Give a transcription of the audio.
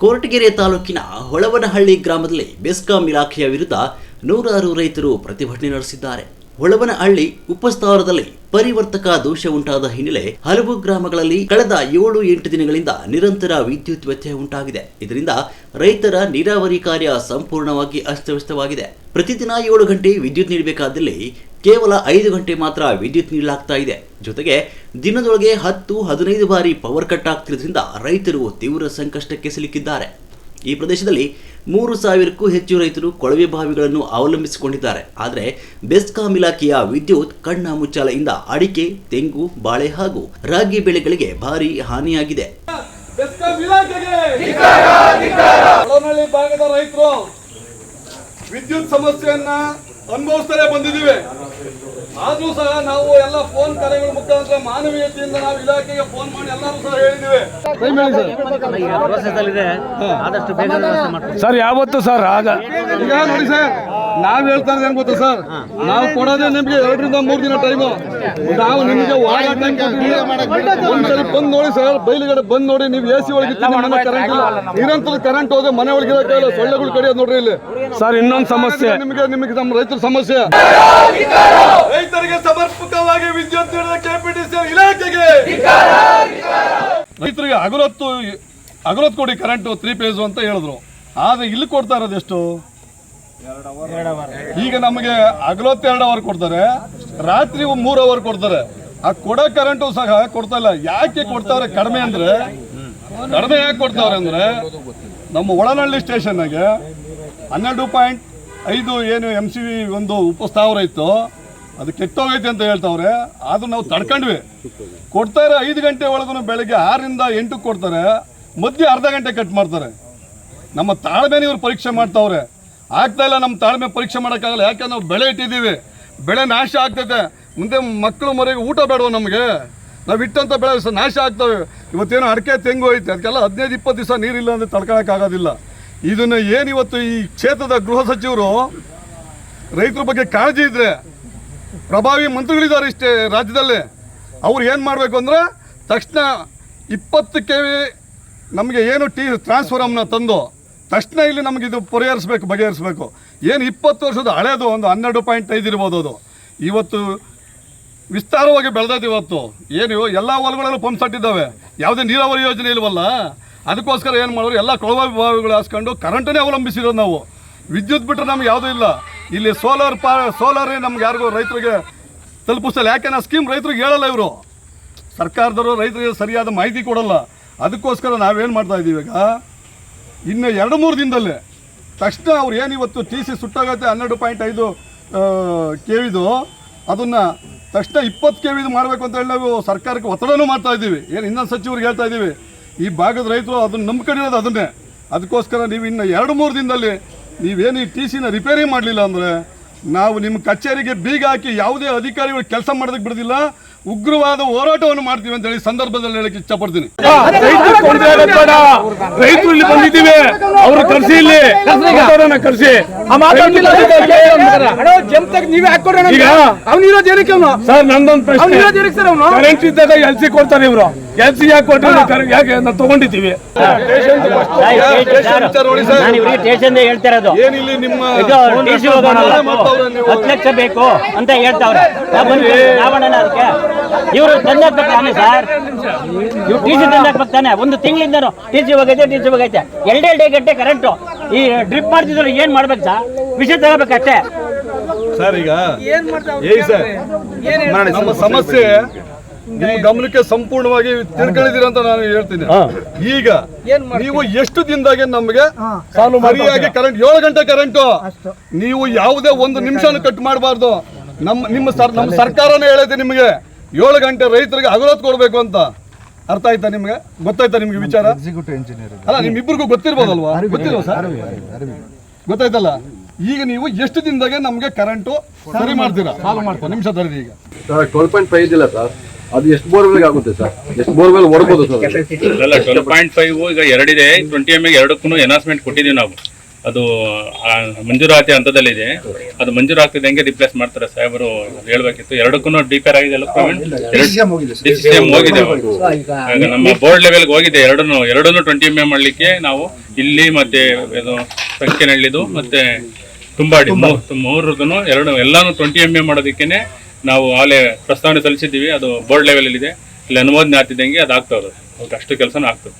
ಕೊರಟಗೆರೆ ತಾಲೂಕಿನ ಹೊಳವನಹಳ್ಳಿ ಗ್ರಾಮದಲ್ಲಿ ಬೆಸ್ಕಾಂ ಇಲಾಖೆಯ ವಿರುದ್ಧ ನೂರಾರು ರೈತರು ಪ್ರತಿಭಟನೆ ನಡೆಸಿದ್ದಾರೆ. ಹೊಳವನಹಳ್ಳಿ ಉಪಸ್ಥಾವರದಲ್ಲಿ ಪರಿವರ್ತಕ ದೋಷ ಉಂಟಾದ ಹಿನ್ನೆಲೆ ಹಲವು ಗ್ರಾಮಗಳಲ್ಲಿ ಕಳೆದ 7-8 ದಿನಗಳಿಂದ ನಿರಂತರ ವಿದ್ಯುತ್ ವ್ಯತ್ಯಯ ಉಂಟಾಗಿದೆ. ಇದರಿಂದ ರೈತರ ನೀರಾವರಿ ಕಾರ್ಯ ಸಂಪೂರ್ಣವಾಗಿ ಅಸ್ತವ್ಯಸ್ತವಾಗಿದೆ. ಪ್ರತಿದಿನ 7 ಗಂಟೆ ವಿದ್ಯುತ್ ನೀಡಬೇಕಾದಲ್ಲಿ ಕೇವಲ 5 ಗಂಟೆ ಮಾತ್ರ ವಿದ್ಯುತ್ ನೀಡಲಾಗ್ತಾ ಇದೆ. ಜೊತೆಗೆ ದಿನದೊಳಗೆ 10-15 ಬಾರಿ ಪವರ್ ಕಟ್ ಆಗ್ತಿರೋದ್ರಿಂದ ರೈತರು ತೀವ್ರ ಸಂಕಷ್ಟಕ್ಕೆ ಸಿಲುಕಿದ್ದಾರೆ. ಈ ಪ್ರದೇಶದಲ್ಲಿ 3,000ಕ್ಕೂ ಹೆಚ್ಚು ರೈತರು ಕೊಳವೆ ಬಾವಿಗಳನ್ನು ಅವಲಂಬಿಸಿಕೊಂಡಿದ್ದಾರೆ. ಆದರೆ ಬೆಸ್ಕಾಂ ಇಲಾಖೆಯ ವಿದ್ಯುತ್ ಕಣ್ಣ ಮುಚ್ಚಾಲೆಯಿಂದ ಅಡಿಕೆ, ತೆಂಗು, ಬಾಳೆ ಹಾಗೂ ರಾಗಿ ಬೆಳೆಗಳಿಗೆ ಭಾರಿ ಹಾನಿಯಾಗಿದೆ. ಭಾಗದ ರೈತರು ವಿದ್ಯುತ್ ಸಮಸ್ಯೆಯನ್ನ ಅನುಭವಿಸ್ತಲೇ ಬಂದಿದ್ದೀವಿ. ಆದ್ರೂ ಸಹ ನಾವು ಎಲ್ಲ ಫೋನ್ ಕರೆಗಳ ಮುಖಾಂತರ ಮಾನವೀಯತೆಯಿಂದ ನಾವು ಇಲಾಖೆಗೆ ಫೋನ್ ಮಾಡಿ ಎಲ್ಲರೂ ಸಹ ಹೇಳಿದ್ದೀವಿ. ಸರ್ ಯಾವತ್ತು ಸರ್ ಆಗ ಈಗ ನೋಡಿ ಸರ್, ನಾವ್ ಹೇಳ್ತಾ ಇರೋದು ಏನ್ ಗೊತ್ತಾ ಸರ್, ನಾವು ಕೊಡೋದೇ ನಿಮ್ಗೆ 2-3 ದಿನ ಟೈಮು. ನಾವು ನಿಮ್ಗೆ ಒಂದ್ಸರಿ ಬಂದ್ ನೋಡಿ ಸರ್, ಬಯಲುಗಡೆ ಬಂದ್ ನೋಡಿ. ನೀವು AC ಒಳಗಿತ್ತು, ಮನೆ ಕರೆಂಟ್ ಇಲ್ಲ, ನಿರಂತರ ಕರೆಂಟ್ ಹೋದ್ರೆ ಮನೆ ಒಳಗೆ ಇರೋಕ್ಕಾಗಲ್ಲ, ಸೊಳ್ಳೆಗಳು ಕಡಿಯೋದು ನೋಡ್ರಿ ಇಲ್ಲಿ ಸರ್. ಇನ್ನೊಂದು ಸಮಸ್ಯೆ ನಿಮಗೆ ನಮ್ಮ ರೈತರ ಸಮಸ್ಯೆ. ರೈತರಿಗೆ ಸಮರ್ಪಕವಾಗಿ ವಿದ್ಯುತ್ ನೀಡಿದ KPTCL ಇಲಾಖೆಗೆ ರೈತರಿಗೆ ಹಗಲೊತ್ತು ಕೊಡಿ ಕರೆಂಟ್ 3 ಫೇಸ್ ಅಂತ ಹೇಳಿದ್ರು. ಆದ್ರೆ ಇಲ್ಲಿ ಕೊಡ್ತಾ ಇರೋದು ಎಷ್ಟು? ಈಗ ನಮಗೆ ಹಗಲೊತ್ತು 2 ಅವರ್ ಕೊಡ್ತಾರೆ, ರಾತ್ರಿ 3 ಅವರ್ ಕೊಡ್ತಾರೆ. ಆ ಕೊಡೋ ಕರೆಂಟು ಸಹ ಕೊಡ್ತಾ ಇಲ್ಲ. ಯಾಕೆ ಕೊಡ್ತಾವ್ರೆ ಕಡಿಮೆ ಯಾಕೆ ಕೊಡ್ತಾವ್ರೆ ಅಂದ್ರೆ, ನಮ್ಮ ಹೊಳನಹಳ್ಳಿ ಸ್ಟೇಷನ್ಗೆ 12.5 ಏನು MCV ಒಂದು ಉಪಸ್ಥಾವರ ಇತ್ತು, ಅದು ಕೆಟ್ಟೋಗೈತೆ ಅಂತ ಹೇಳ್ತಾವ್ರೆ. ಆದ್ರೂ ನಾವು ತಡ್ಕೊಂಡ್ವಿ. ಕೊಡ್ತಾರೆ 5 ಗಂಟೆ ಒಳಗೂ, ಬೆಳಗ್ಗೆ 6ರಿಂದ 8 ಕೊಡ್ತಾರೆ, ಮಧ್ಯೆ ಅರ್ಧ ಗಂಟೆ ಕಟ್ ಮಾಡ್ತಾರೆ. ನಮ್ಮ ತಾಳ್ಮೆನ ಇವ್ರು ಪರೀಕ್ಷೆ ಮಾಡ್ತಾವ್ರೆ. ಆಗ್ತಾ ಇಲ್ಲ, ನಮ್ಮ ತಾಳ್ಮೆ ಪರೀಕ್ಷೆ ಮಾಡೋಕ್ಕಾಗಲ್ಲ. ಯಾಕೆ ನಾವು ಬೆಳೆ ಇಟ್ಟಿದ್ದೀವಿ, ಬೆಳೆ ನಾಶ ಆಗ್ತೈತೆ. ಮುಂದೆ ಮಕ್ಕಳು ಮರೆಗೆ ಊಟ ಬೇಡವ ನಮಗೆ? ನಾವು ಇಟ್ಟಂಥ ಬೆಳೆ ನಾಶ ಆಗ್ತವೆ. ಇವತ್ತೇನೋ ಅಡಿಕೆ ತೆಂಗು ಐತೆ, ಅದಕ್ಕೆಲ್ಲ 15-20 ದಿವಸ ನೀರಿಲ್ಲ ಅಂದರೆ ತಡ್ಕೊಳಕ್ಕಾಗೋದಿಲ್ಲ. ಇದನ್ನು ಏನಿವತ್ತು ಈ ಕ್ಷೇತ್ರದ ಗೃಹ ಸಚಿವರು ರೈತರ ಬಗ್ಗೆ ಕಾಳಜಿ ಇದ್ರೆ, ಪ್ರಭಾವಿ ಮಂತ್ರಿಗಳಿದ್ದಾರೆ ಇಷ್ಟೇ ರಾಜ್ಯದಲ್ಲಿ, ಅವ್ರು ಏನು ಮಾಡಬೇಕು ಅಂದರೆ ತಕ್ಷಣ 20 KV ನಮಗೆ ಏನು ಟ್ರಾನ್ಸ್ಫಾರ್ಮರ್ನ ತಂದು ತಕ್ಷಣ ಇಲ್ಲಿ ನಮಗೆ ಇದು ಬಗೆಹರಿಸಬೇಕು. ಏನು 20 ವರ್ಷದ ಹಳೇದು ಒಂದು 12.5 ಇರ್ಬೋದು, ಅದು ಇವತ್ತು ವಿಸ್ತಾರವಾಗಿ ಬೆಳೆದೈತೆ. ಇವತ್ತು ಏನು ಎಲ್ಲ ಹೊಲಗಳಲ್ಲೂ ಪಂಪ್ ಸೆಟ್ ಇದ್ದಾವೆ, ಯಾವುದೇ ನೀರಾವರಿ ಯೋಜನೆ ಇಲ್ವಲ್ಲ. ಅದಕ್ಕೋಸ್ಕರ ಏನು ಮಾಡೋರು, ಎಲ್ಲ ಕೊಳವೆ ಬಾವಿಗಳು ಹಾಸ್ಕೊಂಡು ಕರೆಂಟನ್ನೇ ಅವಲಂಬಿಸಿರೋದು ನಾವು. ವಿದ್ಯುತ್ ಬಿಟ್ಟರೆ ನಮ್ಗೆ ಯಾವುದೂ ಇಲ್ಲ. ಇಲ್ಲಿ ಸೋಲಾರೇ ನಮ್ಗೆ ಯಾರಿಗೂ ರೈತರಿಗೆ ತಲುಪಿಸಲ್ಲ. ಯಾಕೆ ನಾವು ಸ್ಕೀಮ್ ರೈತರಿಗೆ ಹೇಳಲ್ಲ, ಇವರು ಸರ್ಕಾರದವರು ರೈತರಿಗೆ ಸರಿಯಾದ ಮಾಹಿತಿ ಕೊಡಲ್ಲ. ಅದಕ್ಕೋಸ್ಕರ ನಾವೇನು ಮಾಡ್ತಾ ಇದ್ದೀವಿ, ಈಗ ಇನ್ನು 2-3 ದಿನದಲ್ಲೇ ತಕ್ಷಣ ಅವ್ರು ಏನು ಇವತ್ತು TC ಸುಟ್ಟಾಗತ್ತೆ 12.5 KVದು, ಅದನ್ನು ತಕ್ಷಣ 20 KVದು ಮಾಡಬೇಕು ಅಂತ ಹೇಳಿ ನಾವು ಸರ್ಕಾರಕ್ಕೆ ಒತ್ತಡನೂ ಮಾಡ್ತಾ ಇದ್ದೀವಿ. ಏನು ಇನ್ನೊಂದು ಸಚಿವರಿಗೆ ಹೇಳ್ತಾ ಇದ್ದೀವಿ. ಈ ಭಾಗದ ರೈತರು ಅದನ್ನು ನಂಬ್ಕೊಂಡಿರೋದು ಅದನ್ನೇ. ಅದಕ್ಕೋಸ್ಕರ ನೀವು ಇನ್ನು 2-3 ದಿನದಲ್ಲಿ ನೀವೇನು ಈ TCನ ರಿಪೇರಿ ಮಾಡಲಿಲ್ಲ ಅಂದರೆ ನಾವು ನಿಮ್ಮ ಕಚೇರಿಗೆ ಬೀಗ ಹಾಕಿ ಯಾವುದೇ ಅಧಿಕಾರಿಗಳು ಕೆಲಸ ಮಾಡೋದಕ್ಕೆ ಬಿಡೋದಿಲ್ಲ, ಉಗ್ರವಾದ ಹೋರಾಟವನ್ನು ಮಾಡ್ತೀವಿ ಅಂತ ಹೇಳಿ ಸಂದರ್ಭದಲ್ಲಿ ಹೇಳಕ್ಕೆ ಇಷ್ಟಪಡ್ತೀನಿ. ರೈತರು ಇಲ್ಲಿ ಬಂದಿದ್ದೀವಿ, ಅವರು ಕರ್ಸಿ, ಇಲ್ಲಿ ಕರ್ಸಿ ಸರ್. ನಂದೊಂದು ಪ್ರಶ್ನೆ, ಕರೆಂಟ್ ಇದ್ದಾಗ LC ಕೊಡ್ತಾರೆ ಇವರು, LC ಯಾಕೆ ಕೊಟ್ಟರೆ ಯಾಕೆ ನಾವು ತಗೊಂಡಿದ್ದೀವಿ? ಏನಿಲ್ಲ, ನಿಮ್ಮ 10 ಲಕ್ಷ ಬೇಕು ಅಂತ ಹೇಳ್ತಾವ್ರೆ. ಇವರು ತಂದಾಕ್ಬೇಕಾನೆ ಸರ್, ಇವ್ರು TC ತಂದಾಕ್ಬೇಕಾನೆ. ಒಂದು ತಿಂಗಳಿಂದ TC ಹೋಗೈತೆ 2 ಗಂಟೆ ಕರೆಂಟು. ಈ ಡ್ರಿಪ್ ಮಾಡ್ತಿದ್ರು ಏನ್ ಮಾಡ್ಬೇಕು ಸರ್? ವಿಷಯ ತಗೋಬೇಕಷ್ಟೇ ಸರ್. ಈಗ ನಮ್ಮ ಸಮಸ್ಯೆ ನಿಮ್ಮ ಗಮನಕ್ಕೆ ಸಂಪೂರ್ಣವಾಗಿ ತಿಳ್ಕೊಂಡಿದ್ದೀರ ಅಂತ ನಾನು ಹೇಳ್ತೀನಿ. ಈಗ ನೀವು ಎಷ್ಟು ದಿನದಾಗೆ ನಮಗೆ ಸರಿಯಾಗಿ ಕರೆಂಟ್ 7 ಗಂಟೆ ಕರೆಂಟು, ನೀವು ಯಾವುದೇ 1 ನಿಮಿಷನೂ ಕಟ್ ಮಾಡಬಾರ್ದು. ನಮ್ಮ ಸರ್ಕಾರನೇ ಹೇಳೈತೆ ನಿಮಗೆ 7 ಗಂಟೆ ರೈತರಿಗೆ ಹಗಲೊತ್ತು ಕೊಡಬೇಕು ಅಂತ. ಅರ್ಥ ಆಯ್ತಾ ನಿಮ್ಗೆ? ಗೊತ್ತಾಯ್ತಾ ನಿಮ್ಗೆ ವಿಚಾರ? ಅಲ್ಲ, ನಿಮ್ಮಿಬ್ಬರಿಗೂ ಗೊತ್ತಿರ್ಬೋದಲ್ವಾ? ಗೊತ್ತಿಲ್ವ ಸರ್? ಗೊತ್ತಾಯ್ತಲ್ಲ. ಈಗ ನೀವು ಎಷ್ಟು ದಿನದಾಗೆ ನಮ್ಗೆ ಕರೆಂಟು ಸರಿ ಮಾಡ್ತೀರಾ? ನಿಮಿಷ ತರದಿ. ಈಗ 12.5 ಇದಿಲ್ಲ ಸರ್, ಅದು ಎಷ್ಟು ಬೋರ್ವೆಲ್ ಆಗುತ್ತೆ ಸರ್? ಎಷ್ಟು ಬೋರ್ವೆಲ್ ಹೊಡ್ಬೋದು ಸರ್? 12.5 ಈಗ 2 ಇದೆ, 20 MA 2ಕ್ಕೂ ಎನಾಸ್ಮೆಂಟ್ ಕೊಟ್ಟಿದ್ದೀವಿ ನಾವು. ಅದು ಮಂಜೂರಾತಿ ಹಂತದಲ್ಲಿದೆ. ಅದು ಮಂಜೂರಾಗ್ತಿದ್ದಂಗೆ ರಿಪ್ಲೇಸ್ ಮಾಡ್ತಾರೆ ಸಾಹೇಬರು ಹೇಳ್ಬೇಕಿತ್ತು. ಎರಡಕ್ಕೂ ಡಿಪೇರ್ ಆಗಿದೆ ಅಲ್ಲ ಪ್ರವೀಣ್? ಡಿಸಿಸಿಎಂ ಹೋಗಿದೆ. ಈಗ ನಮ್ಮ ಬೋರ್ಡ್ ಲೆವೆಲ್ಗೆ ಹೋಗಿದೆ. ಎರಡನ್ನೂ 20 mm ಮಾಡಲಿಕ್ಕೆ ನಾವು ಇಲ್ಲಿ ಮತ್ತೆ ಇದು ಸಂಖ್ಯೆನಹಳ್ಳಿದು ಮತ್ತೆ ತುಂಬಾಡಿ ಮೂರದನ್ನು ಎಲ್ಲಾನು 20 mm ಮಾಡೋದಕ್ಕೇನೆ ನಾವು ಆಲೇ ಪ್ರಸ್ತಾವನೆ ಸಲ್ಲಿಸಿದ್ದೀವಿ. ಅದು ಬೋರ್ಡ್ ಲೆವೆಲ್ ಇದೆ. ಇಲ್ಲಿ ಅನುಮೋದನೆ ಆಗ್ತಿದ್ದಂಗೆ ಅದು ಆಗ್ತದೆ. ಅಷ್ಟು ಕೆಲಸನೂ ಆಗ್ತದೆ.